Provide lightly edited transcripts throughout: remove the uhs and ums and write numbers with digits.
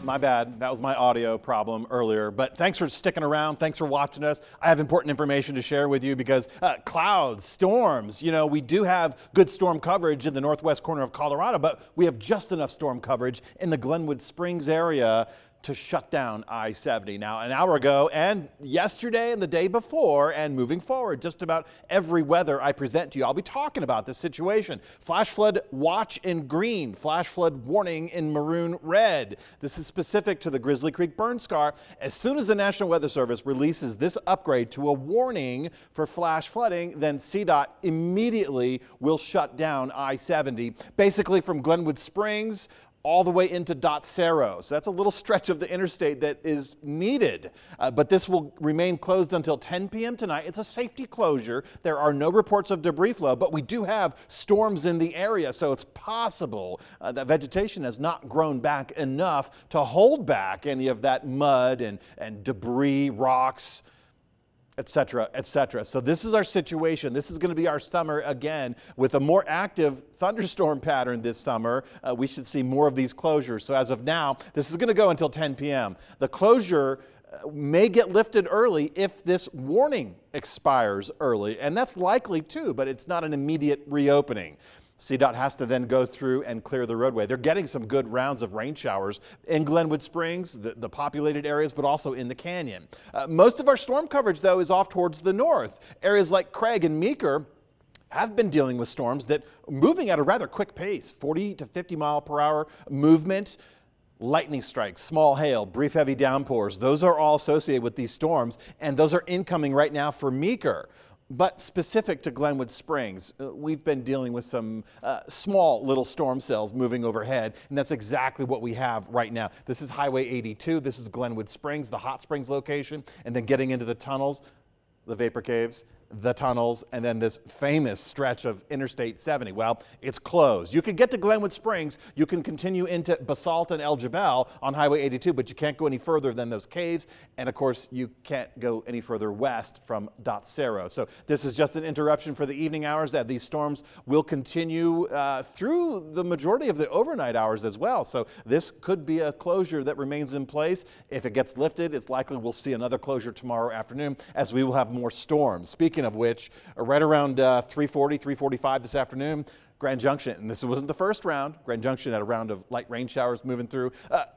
My bad. That was my audio problem earlier. But thanks for sticking around. Thanks for watching us. I have important information to share with you because clouds, storms, we do have good storm coverage in the northwest corner of Colorado, but we have just enough storm coverage in the Glenwood Springs area to shut down I-70. Now, an hour ago and yesterday and the day before and moving forward, just about every weather I present to you, I'll be talking about this situation. Flash flood watch in green, flash flood warning in maroon red. This is specific to the Grizzly Creek burn scar. As soon as the National Weather Service releases this upgrade to a warning for flash flooding, then CDOT immediately will shut down I-70, basically from Glenwood Springs all the way into Dot Cerro. So that's a little stretch of the interstate that is needed. But this will remain closed until 10 p.m. tonight. It's a safety closure. There are no reports of debris flow, but we do have storms in the area. So it's possible that vegetation has not grown back enough to hold back any of that mud and debris, rocks, etc., etc. So this is our situation. This is going to be our summer again with a more active thunderstorm pattern this summer. We should see more of these closures. So as of now, this is going to go until 10 p.m. The closure may get lifted early if this warning expires early, and that's likely too, but it's not an immediate reopening. CDOT has to then go through and clear the roadway. They're getting some good rounds of rain showers in Glenwood Springs, the populated areas, but also in the canyon. Most of our storm coverage, though, is off towards the north. Areas like Craig and Meeker have been dealing with storms that are moving at a rather quick pace, 40 to 50 mile per hour movement. Lightning strikes, small hail, brief heavy downpours, those are all associated with these storms, and those are incoming right now for Meeker. But specific to Glenwood Springs, we've been dealing with some small little storm cells moving overhead, and that's exactly what we have right now. This is Highway 82. This is Glenwood Springs, the hot springs location, and then getting into the tunnels, the vapor caves, the tunnels, and then this famous stretch of Interstate 70. Well, it's closed. You can get to Glenwood Springs. You can continue into Basalt and El Jebel on Highway 82, but you can't go any further than those caves. And of course, you can't go any further west from Dot Cerro. So this is just an interruption for the evening hours. That these storms will continue through the majority of the overnight hours as well. So this could be a closure that remains in place. If it gets lifted, it's likely we'll see another closure tomorrow afternoon as we will have more storms. Speaking of which, right around 3:40, 3:45 this afternoon, Grand Junction, and this wasn't the first round. Grand Junction had a round of light rain showers moving through.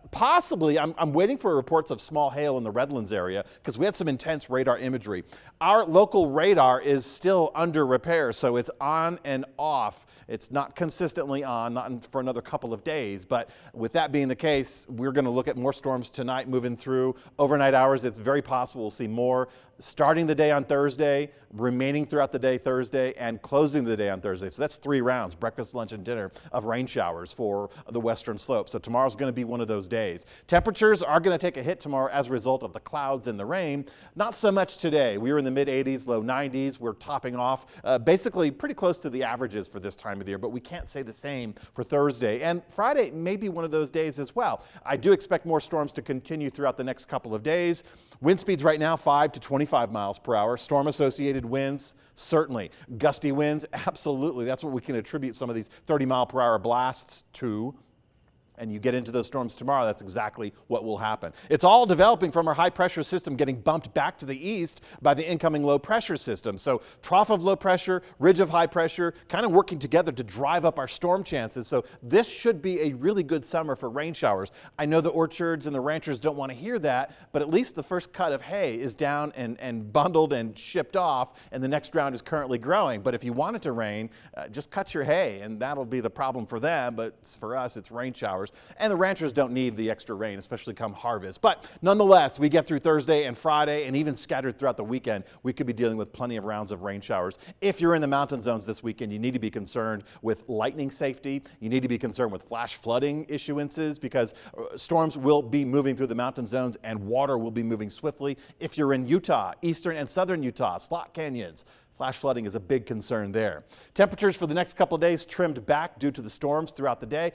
Possibly, I'm waiting for reports of small hail in the Redlands area because we had some intense radar imagery. Our local radar is still under repair, so it's on and off. It's not consistently on, not for another couple of days. But with that being the case, we're going to look at more storms tonight moving through overnight hours. It's very possible we'll see more starting the day on Thursday, remaining throughout the day Thursday, and closing the day on Thursday. So that's 3 rounds, breakfast, lunch, and dinner of rain showers for the western slope. So tomorrow's going to be one of those days. Temperatures are going to take a hit tomorrow as a result of the clouds and the rain. Not so much today. We were in the mid 80s, low 90s. We're topping off basically pretty close to the averages for this time of the year, but we can't say the same for Thursday. And Friday may be one of those days as well. I do expect more storms to continue throughout the next couple of days. Wind speeds right now 5 to 25 miles per hour. Storm-associated winds, certainly. Gusty winds, absolutely. That's what we can attribute some of these 30-mile-per-hour blasts to. And you get into those storms tomorrow, that's exactly what will happen. It's all developing from our high pressure system getting bumped back to the east by the incoming low pressure system. So trough of low pressure, ridge of high pressure, kind of working together to drive up our storm chances. So this should be a really good summer for rain showers. I know the orchards and the ranchers don't want to hear that, but at least the first cut of hay is down and bundled and shipped off, and the next round is currently growing. But if you want it to rain, just cut your hay, and that'll be the problem for them. But for us, it's rain showers. And the ranchers don't need the extra rain, especially come harvest. But nonetheless, we get through Thursday and Friday, and even scattered throughout the weekend, we could be dealing with plenty of rounds of rain showers. If you're in the mountain zones this weekend, you need to be concerned with lightning safety. You need to be concerned with flash flooding issuances because storms will be moving through the mountain zones and water will be moving swiftly. If you're in Utah, eastern and southern Utah, slot canyons, flash flooding is a big concern there. Temperatures for the next couple of days trimmed back due to the storms throughout the day.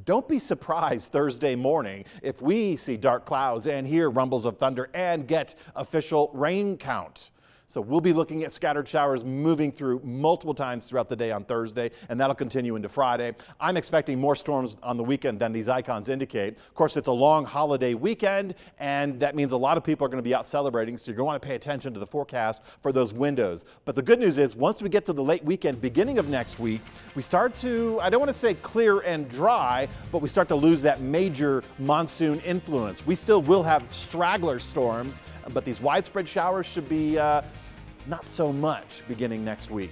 Don't be surprised Thursday morning if we see dark clouds and hear rumbles of thunder and get official rain count. So we'll be looking at scattered showers moving through multiple times throughout the day on Thursday, and that'll continue into Friday. I'm expecting more storms on the weekend than these icons indicate. Of course, it's a long holiday weekend, and that means a lot of people are going to be out celebrating, so you're going to want to pay attention to the forecast for those windows. But the good news is, once we get to the late weekend, beginning of next week, we start to, I don't want to say clear and dry, but we start to lose that major monsoon influence. We still will have straggler storms, but these widespread showers should be not so much beginning next week.